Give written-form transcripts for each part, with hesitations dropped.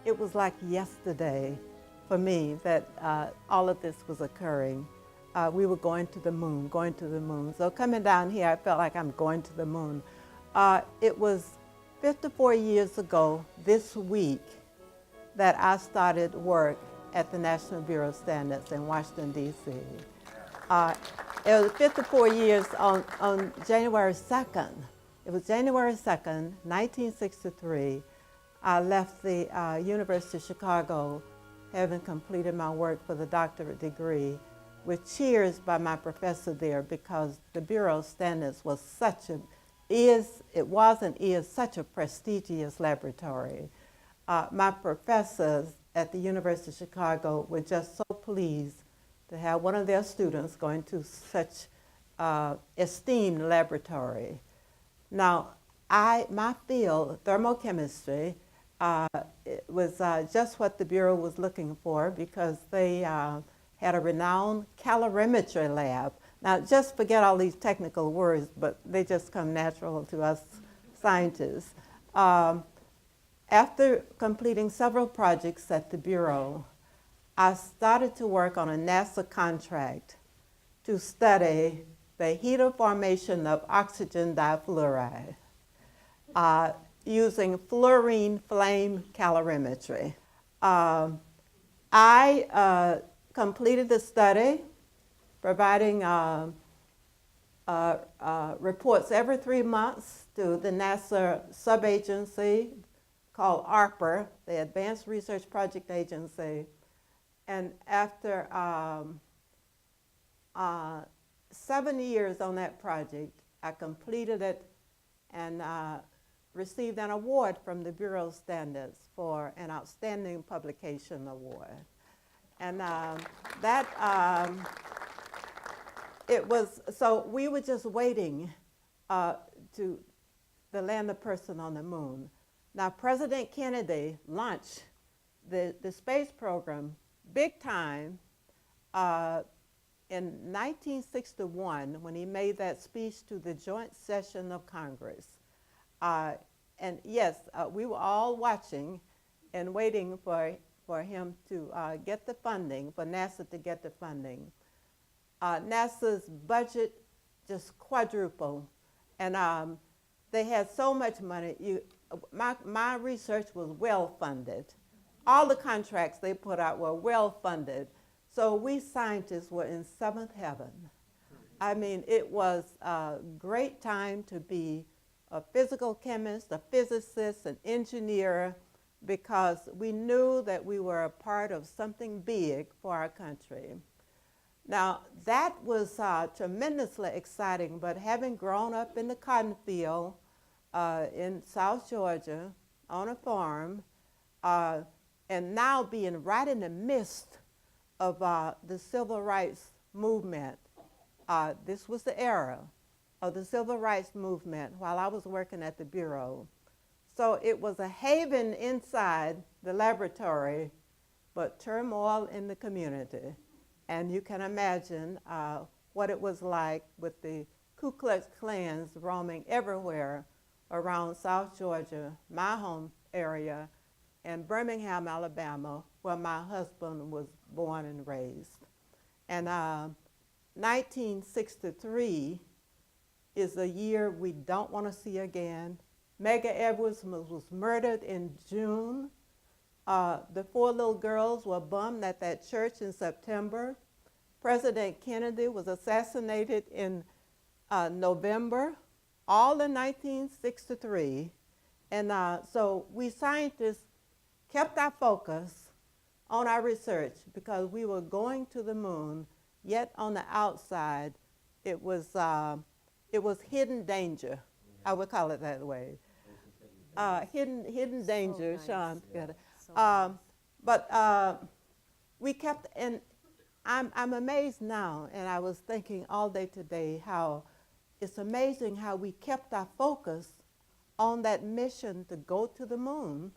It was like yesterday for me that all of this was occurring. We were going to the moon, going to the moon. So coming down here, I felt like I'm going to the moon. It was 54 years ago this week that I started work at the National Bureau of Standards in Washington, D.C. It was 54 years on January 2nd. It was January 2nd, 1963. I left the University of Chicago, having completed my work for the doctorate degree, with cheers by my professor there, because the Bureau of Standards was such a, it was and is such a prestigious laboratory. My professors at the University of Chicago were just so pleased to have one of their students going to such esteemed laboratory. Now, my field, thermochemistry, it was just what the Bureau was looking for, because they had a renowned calorimetry lab. Now, just forget all these technical words, but they just come natural to us scientists. After completing several projects at the Bureau, I started to work on a NASA contract to study the heater formation of oxygen difluoride using fluorine flame calorimetry. I completed the study, providing reports every 3 months to the NASA sub-agency called ARPA, the Advanced Research Project Agency. And after 7 years on that project, I completed it and received an award from the Bureau of Standards for an Outstanding Publication Award. And it was, so we were just waiting to land a person on the moon. Now, President Kennedy launched the space program big time in 1961, when he made that speech to the joint session of Congress. And yes, we were all watching and waiting for him to get the funding, for NASA to get the funding. NASA's budget just quadrupled, and they had so much money. My research was well funded. All the contracts they put out were well funded. So we scientists were in seventh heaven. I mean, it was a great time to be a physical chemist, a physicist, an engineer, because we knew that we were a part of something big for our country. Now, that was tremendously exciting, but having grown up in the cotton field in South Georgia on a farm, and now being right in the midst of the civil rights movement. This was the era of the civil rights movement while I was working at the Bureau. So it was a haven inside the laboratory, but turmoil in the community. And you can imagine what it was like with the Ku Klux Klans roaming everywhere around South Georgia, my home area, and Birmingham, Alabama, where my husband was born and raised. And 1963 is a year we don't want to see again. Medgar Evers was murdered in June. The 4 little girls were bummed at that church in September. President Kennedy was assassinated in November, all in 1963. And so we scientists kept our focus on our research, because we were going to the moon, yet on the outside, it was hidden danger. I would call it that way. Hidden danger, nice. Shawn. Yeah. So But we kept, and I'm amazed now, and I was thinking all day today how it's amazing how we kept our focus on that mission to go to the moon,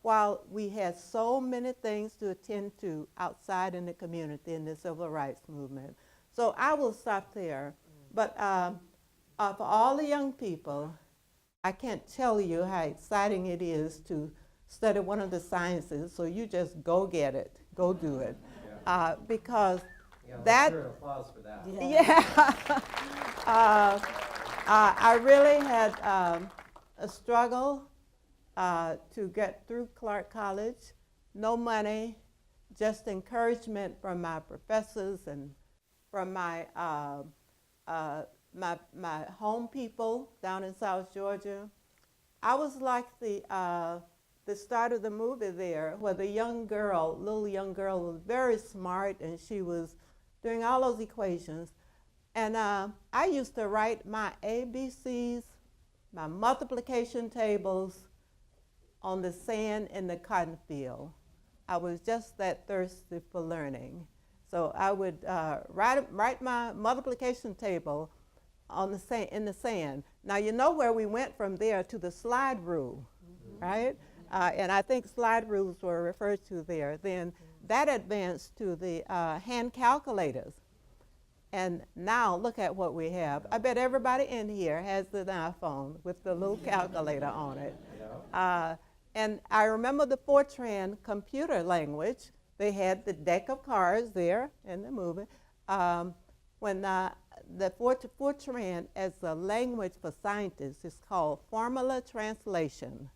while we had so many things to attend to outside in the community in the civil rights movement. So I will stop there. But for all the young people, I can't tell you how exciting it is to study one of the sciences, so you just go get it, go do it. Because that, sure, applause for that. yeah. I really had a struggle to get through Clark College. No money, just encouragement from my professors and from my home people down in South Georgia. I was like the start of the movie there, where the little young girl was very smart, and she was doing all those equations. And I used to write my ABCs, my multiplication tables on the sand in the cotton field. I was just that thirsty for learning. So I would write my multiplication table on in the sand. Now you know where we went from there to the slide rule, right? And I think slide rules were referred to there. Then that advanced to the hand calculators. And now look at what we have. I bet everybody in here has an iPhone with the little calculator on it. And I remember the Fortran computer language. They had the deck of cards there in the movie. When the Fortran as a language for scientists is called formula translation.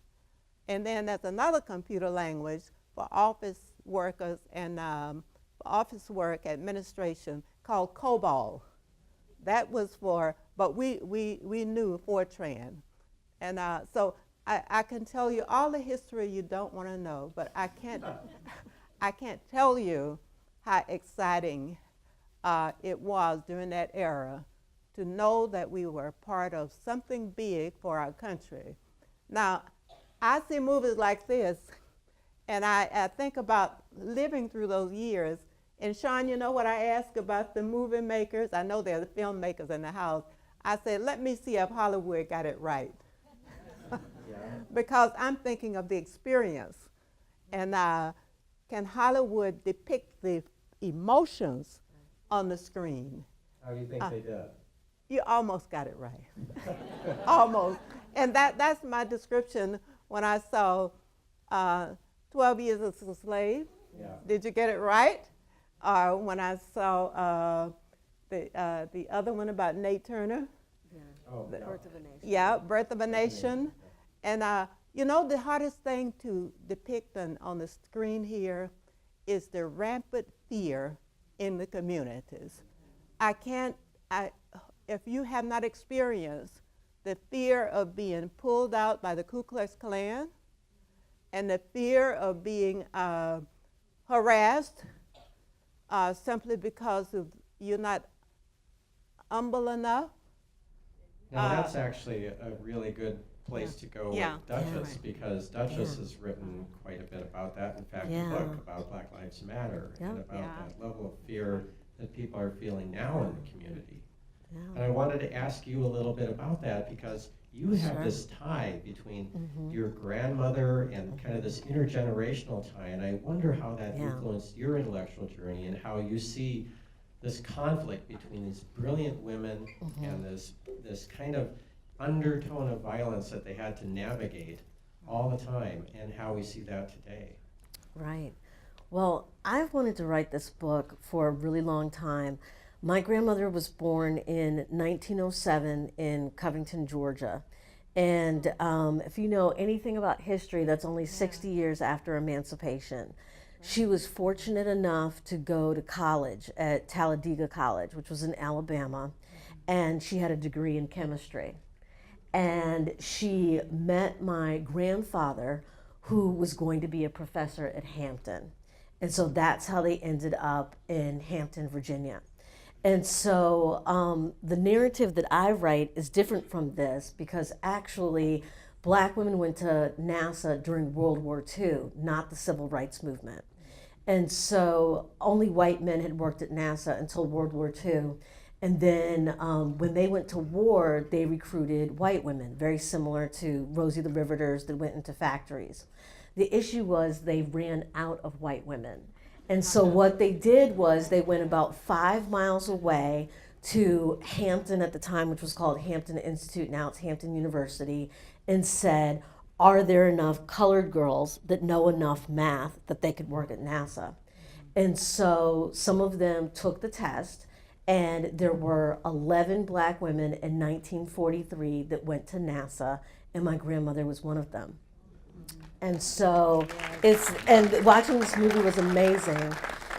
And then there's another computer language for office workers and office work administration called COBOL. That was for, but we knew Fortran. And so I can tell you all the history you don't want to know, but I can't, I can't tell you how exciting it was during that era to know that we were part of something big for our country. Now, I see movies like this, and I think about living through those years. And Shawn, you know what I ask about the movie makers? I know there are the filmmakers in the house. I said, let me see if Hollywood got it right. Because I'm thinking of the experience. And can Hollywood depict the emotions on the screen? How do you think they did? You almost got it right. Almost. And that's my description when I saw 12 Years a Slave. Yeah. Did you get it right? When I saw the other one about Nate Turner. Yeah. Oh, Birth of a Nation. Yeah, Birth of a Nation. And you know, the hardest thing to depict on the screen here is the rampant fear in the communities. If you have not experienced the fear of being pulled out by the Ku Klux Klan and the fear of being harassed simply because you're not humble enough. Now that's actually a really good place to go Yeah. with Duchess, Yeah. because Duchess has written quite a bit about that. In fact, Yeah. the book about Black Lives Matter and about Yeah. that level of fear that people are feeling now in the community. And Yeah. I wanted to ask you a little bit about that, because you have Sure. this tie between Mhm. your grandmother and kind of this intergenerational tie, and I wonder how that Yeah. influenced your intellectual journey and how you see this conflict between these brilliant women and this kind of undertone of violence that they had to navigate all the time, and how we see that today. Right. Well, I've wanted to write this book for a really long time. My grandmother was born in 1907 in Covington, Georgia. And if you know anything about history, that's only 60 years after emancipation. She was fortunate enough to go to college at Talladega College, which was in Alabama, and she had a degree in chemistry. And she met my grandfather, who was going to be a professor at Hampton. And so that's how they ended up in Hampton, Virginia. And so the narrative that I write is different from this, because actually Black women went to NASA during World War II, not the Civil Rights Movement. And so only white men had worked at NASA until World War II. And then when they went to war, they recruited white women, very similar to Rosie the Riveters that went into factories. The issue was they ran out of white women. And so what they did was they went about 5 miles away to Hampton at the time, which was called Hampton Institute, now it's Hampton University, and said, are there enough colored girls that know enough math that they could work at NASA? And so some of them took the test, and there were 11 black women in 1943 that went to NASA, and my grandmother was one of them. And so and watching this movie was amazing.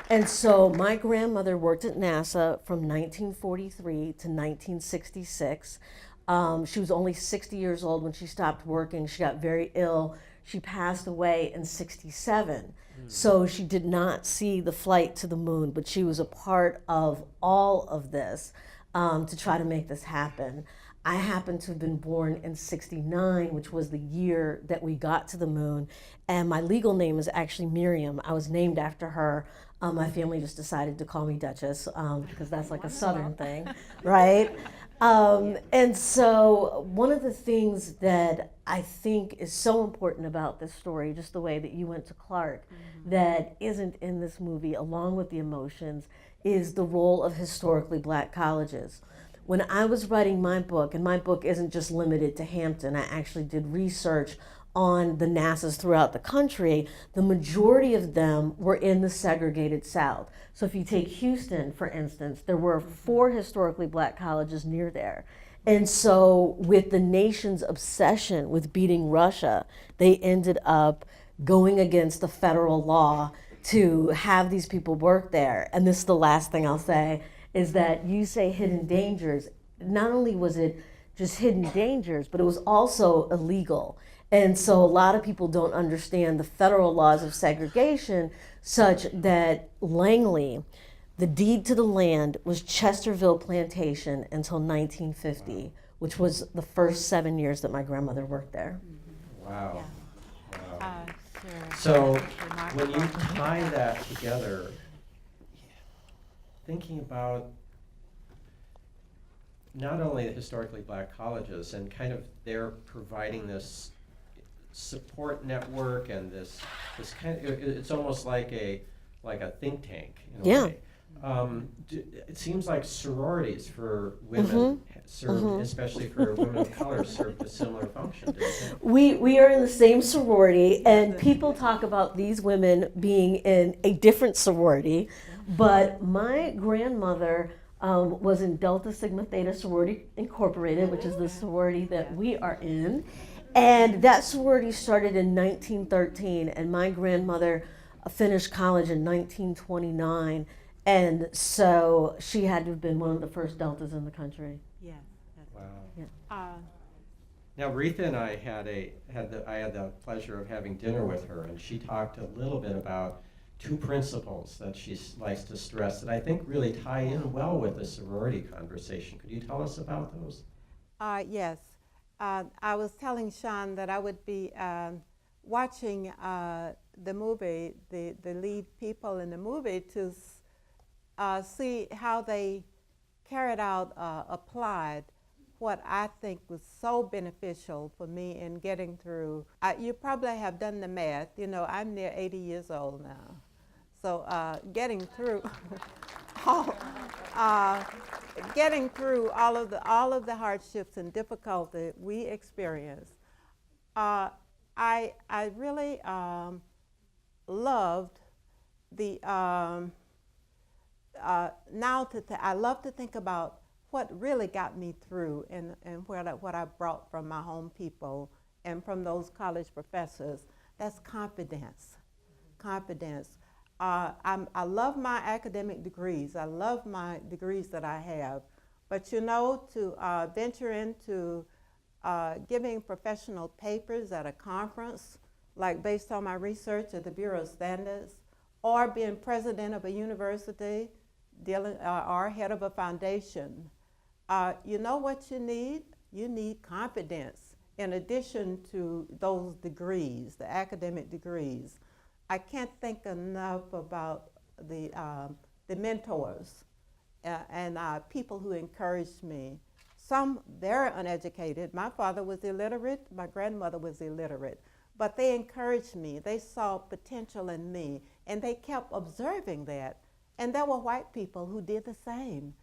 And so my grandmother worked at NASA from 1943 to 1966. She was only 60 years old when she stopped working. She got very ill. She passed away in 67. So she did not see the flight to the moon, but she was a part of all of this to try to make this happen. I happen to have been born in 69, which was the year that we got to the moon. And my legal name is actually Miriam. I was named after her. My family just decided to call me Duchess because that's like a Southern thing, right? And so one of the things that I think is so important about this story, just the way that you went to Clark, that isn't in this movie, along with the emotions, is the role of historically black colleges. When I was writing my book, and my book isn't just limited to Hampton, I actually did research on the NASAs throughout the country, the majority of them were in the segregated South. So if you take Houston, for instance, there were 4 historically black colleges near there. And so with the nation's obsession with beating Russia, they ended up going against the federal law to have these people work there. And this is the last thing I'll say, is that you say hidden dangers. Not only was it just hidden dangers, but it was also illegal. And so a lot of people don't understand the federal laws of segregation, such that Langley, the deed to the land was Chesterville Plantation until 1950, which was the first 7 years that my grandmother worked there. Wow. Yeah. Wow. Sure. So That's when you remarkable. tie that together, thinking about not only the historically black colleges and kind of they're providing this support network and this kind of, it's almost like a think tank in a Yeah. way. It seems like sororities for women serve, especially for women of color, served a similar function, didn't it? We are in the same sorority, and people talk about these women being in a different sorority, but my grandmother was in Delta Sigma Theta Sorority Incorporated, which is the sorority that we are in. And that sorority started in 1913, and my grandmother finished college in 1929. And so she had to have been one of the first Deltas in the country. Yes. Wow. Yeah. Now, Reatha and I had the pleasure of having dinner with her, and she talked a little bit about 2 principles that she likes to stress that I think really tie in well with the sorority conversation. Could you tell us about those? Yes. I was telling Shawn that I would be watching the movie, the lead people in the movie, to see how they carried out, applied what I think was so beneficial for me in getting through. You probably have done the math. You know, I'm near 80 years old now. So getting through getting through all of the hardships and difficulty we experienced, I really loved the I love to think about what really got me through and what I brought from my home people and from those college professors. That's confidence. Confidence. I love my academic degrees. I love my degrees that I have. But you know, to venture into giving professional papers at a conference, like based on my research at the Bureau of Standards, or being president of a university, or head of a foundation, you know what you need? You need confidence in addition to those degrees, the academic degrees. I can't think enough about the mentors and people who encouraged me. Some very uneducated. My father was illiterate. My grandmother was illiterate. But they encouraged me. They saw potential in me, and they kept observing that. And there were white people who did the same.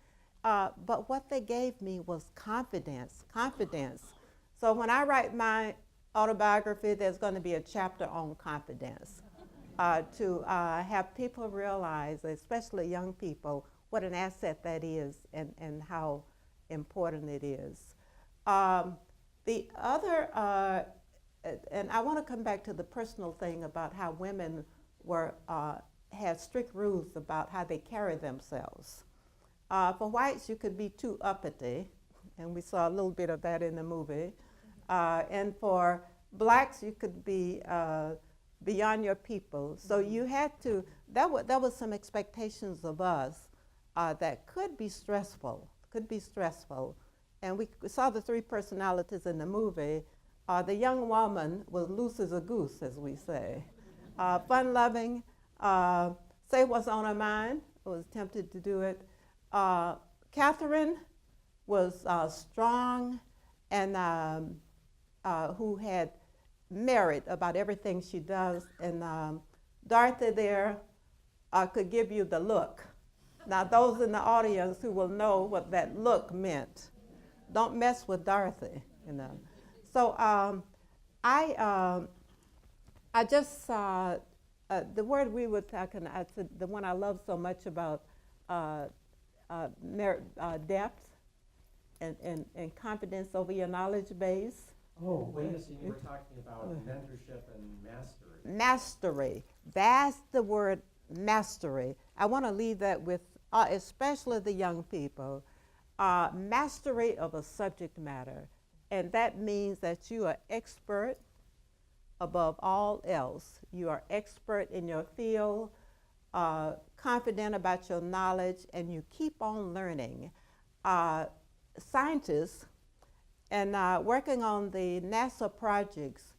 But what they gave me was confidence, confidence. So when I write my autobiography, there's going to be a chapter on confidence to have people realize, especially young people, what an asset that is and how important it is. The other, and I want to come back to the personal thing about how women were had strict rules about how they carry themselves. For whites, you could be too uppity, and we saw a little bit of that in the movie. And for blacks, you could be beyond your people. So you had to, that was some expectations of us that could be stressful. And we saw the three personalities in the movie. The young woman was loose as a goose, as we say. Fun-loving, say what's on her mind, was tempted to do it. Catherine was strong and who had merit about everything she does. And Dorothy there could give you the look. Now those in the audience who will know what that look meant, don't mess with Dorothy, you know. So I just saw the word we were talking, I said the one I love so much about depth and confidence over your knowledge base. Oh, wait a second, you were talking about mentorship and mastery. Mastery, that's the word, mastery. I want to leave that with especially the young people. Mastery of a subject matter. And that means that you are expert above all else. You are expert in your field, confident about your knowledge, and you keep on learning. Scientists, and working on the NASA projects,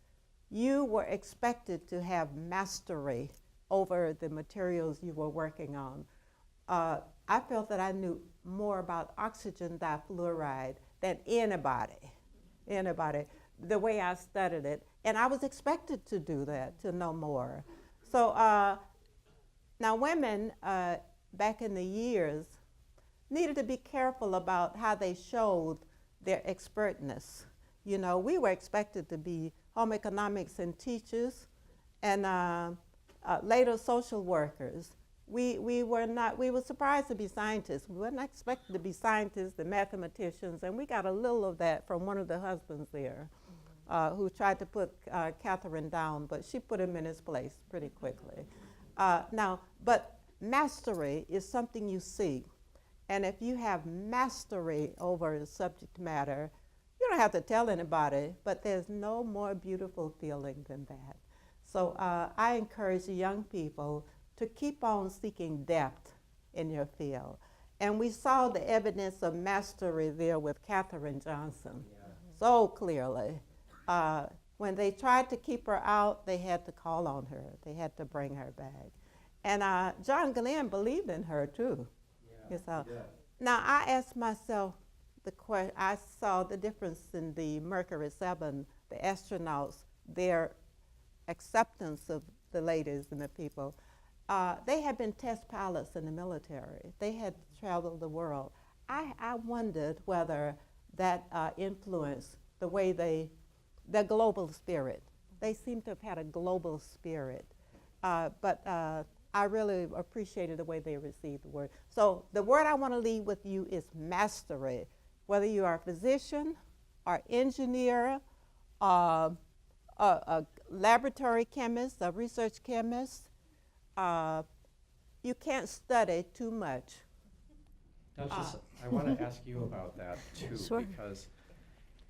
you were expected to have mastery over the materials you were working on. I felt that I knew more about oxygen difluoride than anybody, the way I studied it. And I was expected to do that, to know more. So now women back in the years needed to be careful about how they showed their expertness. You know, we were expected to be home economics and teachers and later social workers. We were surprised to be scientists. We weren't expected to be scientists and mathematicians, and we got a little of that from one of the husbands there who tried to put Catherine down, but she put him in his place pretty quickly. But mastery is something you see. And if you have mastery over a subject matter, you don't have to tell anybody, but there's no more beautiful feeling than that. So I encourage young people to keep on seeking depth in your field. And we saw the evidence of mastery there with Katherine Johnson so clearly. When they tried to keep her out, they had to call on her. They had to bring her back. And John Glenn believed in her too. Now I asked myself the question, I saw the difference in the Mercury 7, the astronauts, their acceptance of the ladies and the people. They had been test pilots in the military. They had traveled the world. I wondered whether that influenced the way their global spirit. They seem to have had a global spirit. But I really appreciated the way they received the word. So the word I want to leave with you is mastery. Whether you are a physician or engineer, a laboratory chemist, a research chemist, you can't study too much. Duchess, I want to ask you about that too, Sure. because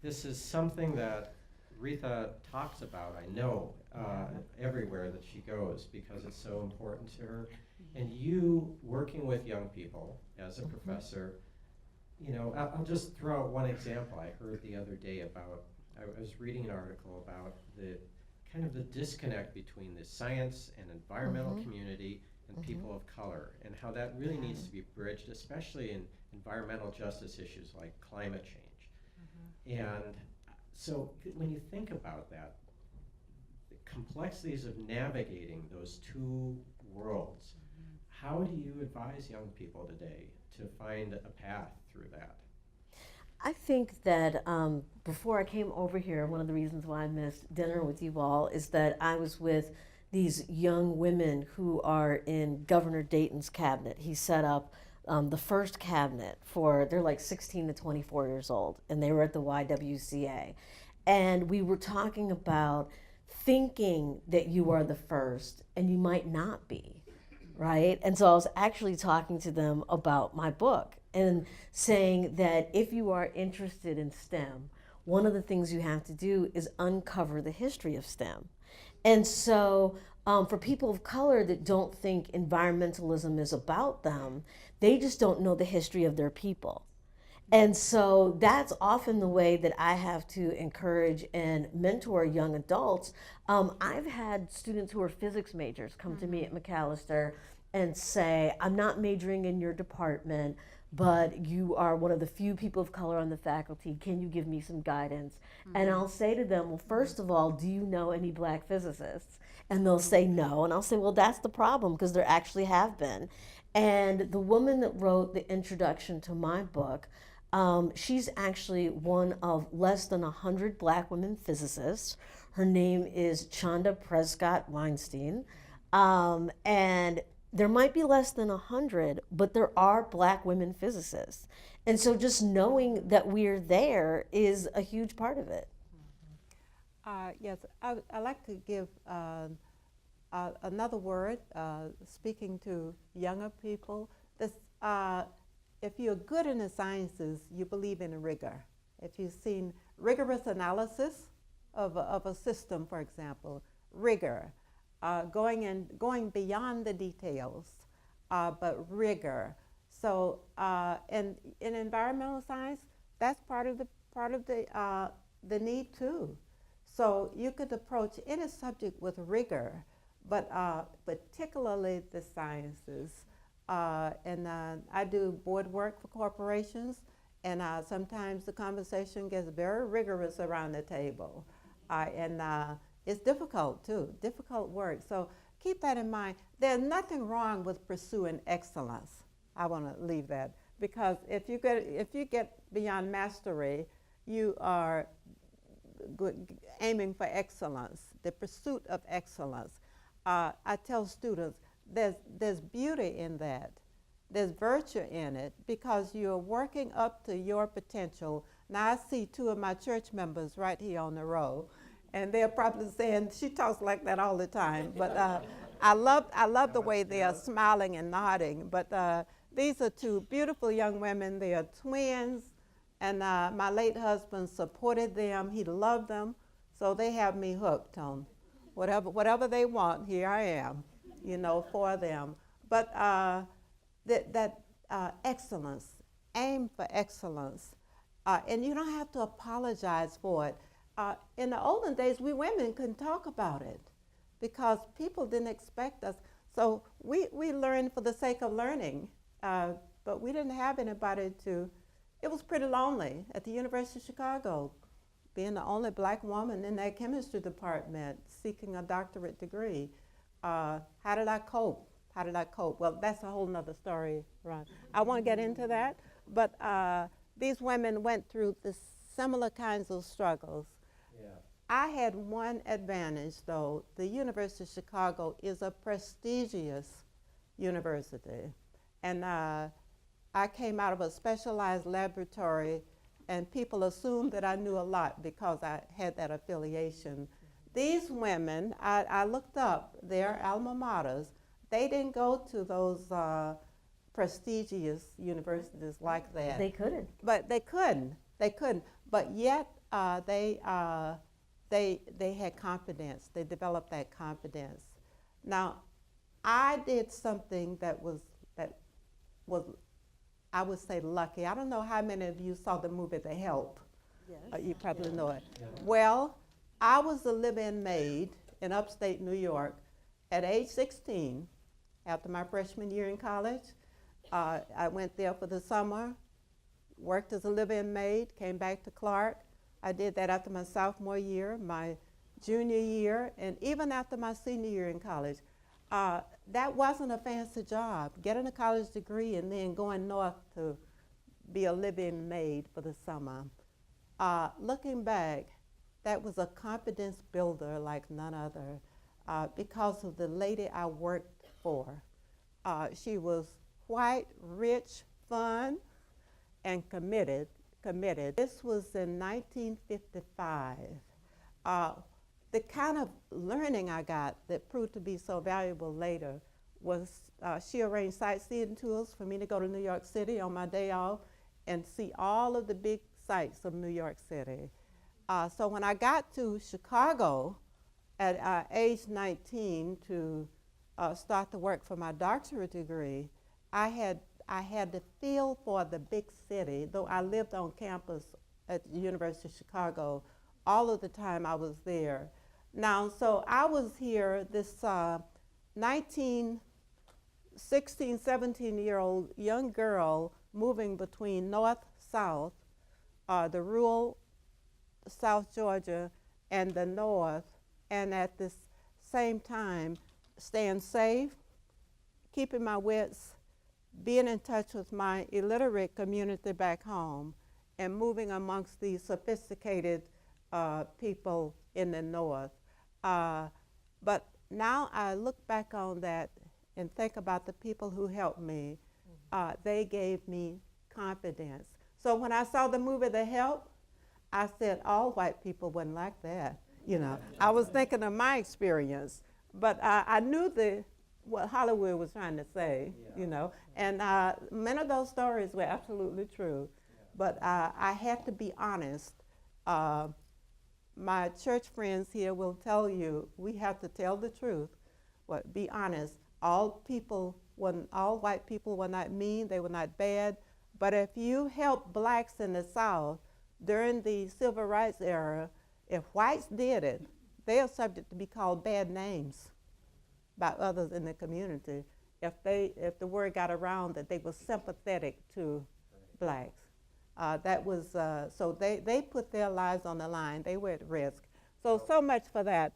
this is something that Reatha talks about, I know, everywhere that she goes, because it's so important to her. And you, working with young people as a professor, you know, I'll just throw out one example I heard the other day about, I was reading an article about the kind of the disconnect between the science and environmental community and people of color, and how that really needs to be bridged, especially in environmental justice issues like climate change. And so when you think about that, the complexities of navigating those two worlds, how do you advise young people today to find a path through that? I think that before I came over here, one of the reasons why I missed dinner with you all is that I was with these young women who are in Governor Dayton's cabinet. He set up the first cabinet for, they're like 16 to 24 years old, and they were at the YWCA. And we were talking about thinking that you are the first, and you might not be, right? And so I was actually talking to them about my book and saying that if you are interested in STEM, one of the things you have to do is uncover the history of STEM. And so for people of color that don't think environmentalism is about them, they just don't know the history of their people. And so that's often the way that I have to encourage and mentor young adults. I've had students who are physics majors come to me at McAllister and say, I'm not majoring in your department, but you are one of the few people of color on the faculty. Can you give me some guidance? And I'll say to them, well, first of all, do you know any black physicists? And they'll say no. And I'll say, well, that's the problem, because there actually have been. And the woman that wrote the introduction to my book, she's actually one of less than 100 black women physicists. Her name is Chanda Prescott Weinstein. And there might be less than 100, but there are black women physicists. And so just knowing that we're there is a huge part of it. Yes, I like to give another word, speaking to younger people. This, if you're good in the sciences, you believe in rigor. If you've seen rigorous analysis of a system, for example, rigor, going beyond the details, but rigor. So in environmental science, that's part of the need too. So you could approach any subject with rigor, but particularly the sciences. And I do board work for corporations, and sometimes the conversation gets very rigorous around the table. And it's difficult too, difficult work. So keep that in mind. There's nothing wrong with pursuing excellence. I want to leave that, because if you get beyond mastery, you are aiming for excellence, the pursuit of excellence. I tell students, there's beauty in that. There's virtue in it, because you're working up to your potential. Now I see two of my church members right here on the row, and they're probably saying, she talks like that all the time. But I love the way they are smiling and nodding. But these are two beautiful young women. They are twins, and my late husband supported them. He loved them, so they have me hooked on whatever they want. Here I am, for them. But that excellence, aim for excellence, and you don't have to apologize for it. In the olden days, we women couldn't talk about it because people didn't expect us. So we learned for the sake of learning, but we didn't have anybody to. It was pretty lonely at the University of Chicago, being the only black woman in that chemistry department seeking a doctorate degree. How did I cope? Well, that's a whole nother story, Ron. I want to get into that, but these women went through the similar kinds of struggles. Yeah. I had one advantage, though. The University of Chicago is a prestigious university, and I came out of a specialized laboratory, and people assumed that I knew a lot because I had that affiliation. These women, I looked up their alma maters. They didn't go to those prestigious universities like that. They couldn't. But they couldn't. But yet they had confidence. They developed that confidence. Now, I did something that was I would say lucky. I don't know how many of you saw the movie The Help. Yes. You probably know it. Yeah. Well, I was a live-in maid in upstate New York at age 16 after my freshman year in college. I went there for the summer, worked as a live-in maid, came back to Clark. I did that after my sophomore year, my junior year, and even after my senior year in college. That wasn't a fancy job, getting a college degree and then going north to be a living maid for the summer. Looking back, that was a confidence builder like none other because of the lady I worked for. She was white, rich, fun, and committed. This was in 1955. The kind of learning I got that proved to be so valuable later was she arranged sightseeing tours for me to go to New York City on my day off and see all of the big sights of New York City. So when I got to Chicago at age 19 to start to work for my doctorate degree, I had the feel for the big city, though I lived on campus at the University of Chicago all of the time I was there. Now, so I was here, this 16, 17-year-old young girl moving between north, south, the rural South Georgia and the north, and at this same time staying safe, keeping my wits, being in touch with my illiterate community back home, and moving amongst these sophisticated people in the north. But now I look back on that and think about the people who helped me. They gave me confidence. So when I saw the movie The Help, I said all white people wasn't like that. You know, I was thinking of my experience, but I knew what Hollywood was trying to say, you know, and many of those stories were absolutely true. But I had to be honest. My church friends here will tell you we have to tell the truth, but be honest. All white people were not mean, they were not bad, but if you help blacks in the South during the civil rights era, if whites did it, they are subject to be called bad names by others in the community if the word got around that they were sympathetic to blacks. That was, so they put their lives on the line. They were at risk. So much for that.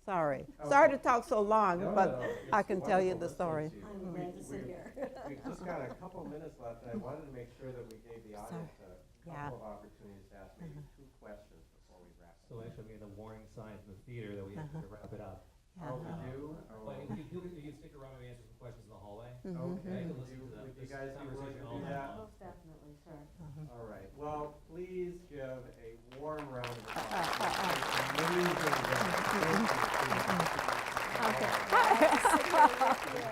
Sorry. Sorry to talk so long, but I can tell you the story. I'm glad to sit here. We've just got a couple minutes left, and I wanted to make sure that we gave the audience a couple of opportunities to ask maybe 2 questions before we wrap up. So actually, we had a warning sign from the theater that we have to wrap it up. Oh, we do? But you can stick around and answer some questions in the hallway. Okay. You can listen to Would you this guys be willing to conversation all do night that? long. Most definitely, sure. All right. Well, please give a warm round of applause. Amazing job. Thank you. Okay.